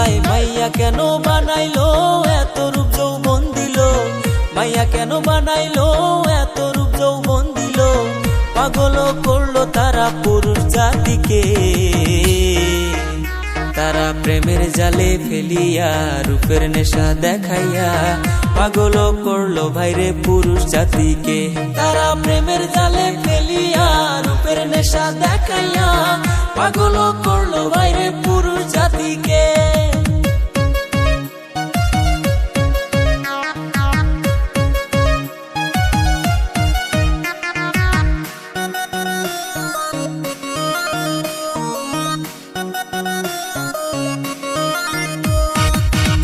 হায় মাইয়া কেন বানাইলো এত রূপ যৌবন দিল, মাইয়া কেন বানাইলো এত রূপ যৌবন দিল, পাগল করলো তারা পুরুষ জাতিকে। তারা প্রেমের জালে ফেলিয়া রূপের নেশা দেখাইয়া পাগল করলো ভাইরে পুরুষ জাতিকে। তারা প্রেমের জালে ফেলিয়া রূপের নেশা দেখাইয়া পাগল করলো ভাইরে পুরুষ জাতিকে।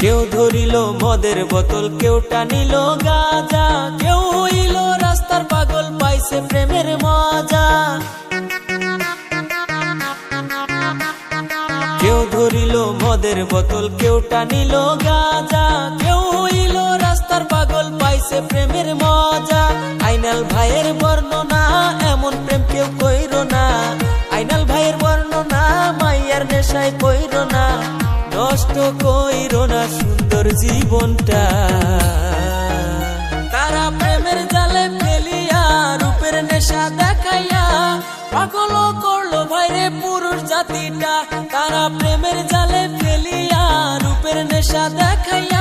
কেউ ধরিল মদের বোতল, কেউ টানিল গাঁজা, কেউ হইল রাস্তার পাগল পাইছে প্রেমের মজা। কেউ ধরিল মদের বোতল, কেউ টানিল গাঁজা, কেউ হইল রাস্তার পাগল পাইছে প্রেমের মজা। আইনাল ভাইয়ের বর্ণনা এমন প্রেম কেউ কইরো না, আইনাল ভাইয়ের বর্ণনা মাইয়ার নেশায় কইরো না, নষ্ট কইরো না সুন্দর জীবনটা। তারা প্রেমের জালে ফেলিয়া রূপের নেশা দেখাইয়া পাগল করলো ভাইরে পুরুষ জাতিটা। তারা প্রেমের জালে ফেলিয়া রূপের নেশা দেখাইয়া